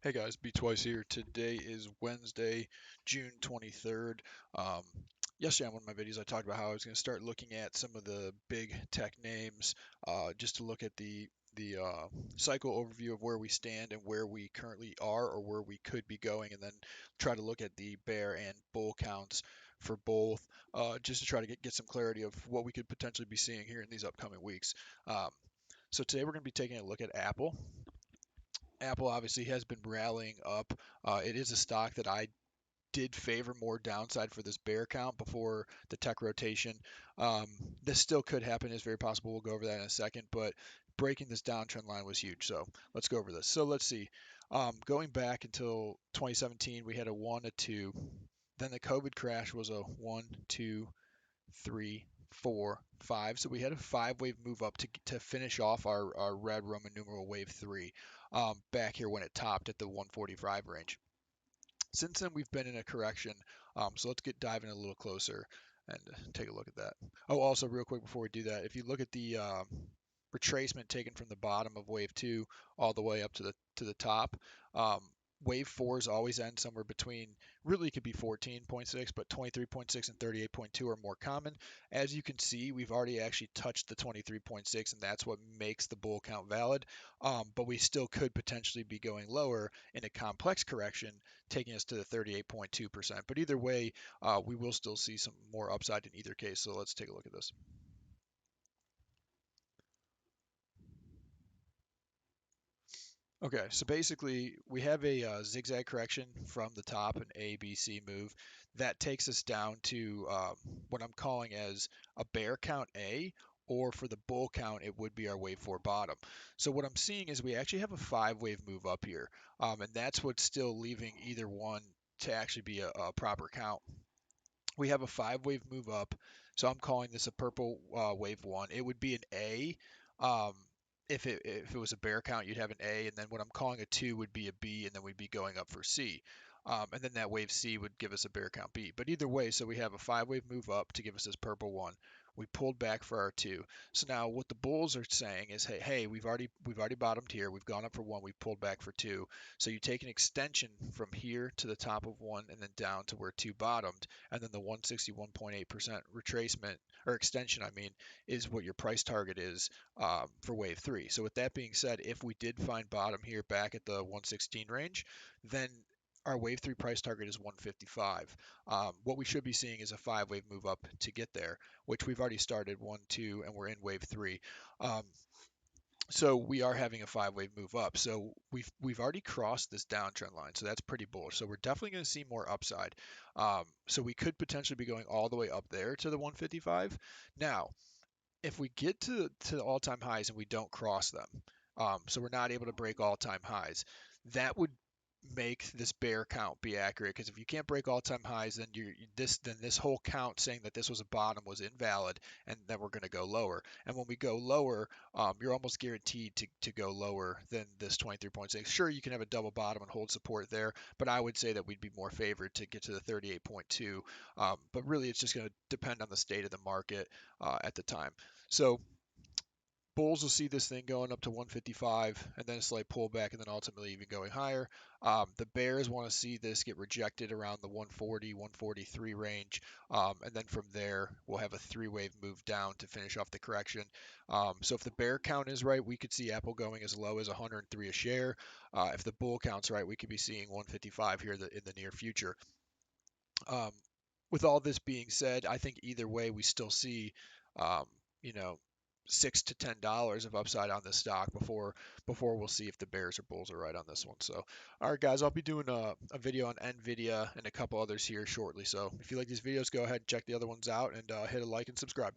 Hey guys, Be Twice here. Today is Wednesday, June 23rd. Um, Yesterday on one of my videos, I talked about how I was going to start looking at some of the big tech names, just to look at the cycle overview of where we stand and where we currently are or where we could be going, and then try to look at the bear and bull counts for both, just to try to get some clarity of what we could potentially be seeing here in these upcoming weeks. Um, so today we're going to be taking a look at Apple. Apple obviously has been rallying up. It is a stock that I did favor more downside for this bear count before the tech rotation. Um, this still could happen. It's very possible. We'll go over that in a second. But breaking this downtrend line was huge. So let's go over this. So let's see. Going back until 2017, we had a 1, a 2. Then the COVID crash was a 1, 2, 3, 4, 5. So we had a 5 wave move up to finish off our red Roman numeral wave 3, back here when it topped at the 145 range. Since then, we've been in a correction. So let's get diving a little closer and take a look at that. Oh, also, real quick before we do that, if you look at the retracement taken from the bottom of wave 2 all the way up to the top, um, wave 4s always end somewhere between, really it could be 14.6, but 23.6 and 38.2 are more common. As you can see, we've already actually touched the 23.6, and that's what makes the bull count valid. But we still could potentially be going lower in a complex correction, taking us to the 38.2%. But either way, we will still see some more upside in either case. So let's take a look at this. Okay, so basically we have a zigzag correction from the top, an A, B, C move. That takes us down to what I'm calling as a bear count A, or for the bull count, it would be our wave 4 bottom. So what I'm seeing is we actually have a 5 wave move up here, and that's what's still leaving either one to actually be a proper count. We have a 5 wave move up. So I'm calling this a purple wave 1. It would be an A. Um, if it was a bear count, you'd have an A, and then what I'm calling a 2 would be a B, and then we'd be going up for C. And then that wave C would give us a bear count B. But either way, so we have a 5 wave move up to give us this purple one. We pulled back for our 2. So now what the bulls are saying is, hey, we've already bottomed here. We've gone up for 1. We've pulled back for 2. So you take an extension from here to the top of 1 and then down to where 2 bottomed, and then the 161.8% retracement, or extension, I mean, is what your price target is for wave 3. So with that being said, if we did find bottom here back at the 116 range, then our wave 3 price target is 155. What we should be seeing is a 5 wave move up to get there, which we've already started 1, 2, and we're in wave 3. Um, so we are having a 5 wave move up. So we've already crossed this downtrend line. So that's pretty bullish. So we're definitely going to see more upside. So we could potentially be going all the way up there to the 155. Now, if we get to the all-time highs and we don't cross them, so we're not able to break all-time highs, that would make this bear count be accurate. Because if you can't break all-time highs, then this whole count saying that this was a bottom was invalid, and then we're going to go lower. And when we go lower, you're almost guaranteed to go lower than this 23.6. Sure, you can have a double bottom and hold support there, but I would say that we'd be more favored to get to the 38.2. But really, it's just going to depend on the state of the market at the time. So bulls will see this thing going up to 155 and then a slight pullback and then ultimately even going higher. The bears want to see this get rejected around the 140, 143 range. And then from there, we'll have a 3 wave move down to finish off the correction. So if the bear count is right, we could see Apple going as low as 103 a share. If the bull count's right, we could be seeing 155 here in the near future. Um, with all this being said, I think either way, we still see, um, you know, $6 to $10 of upside on this stock before we'll see if the bears or bulls are right on this one. So, all right, guys, I'll be doing a video on Nvidia and a couple others here shortly. So, if you like these videos, go ahead and check the other ones out and hit a like and subscribe.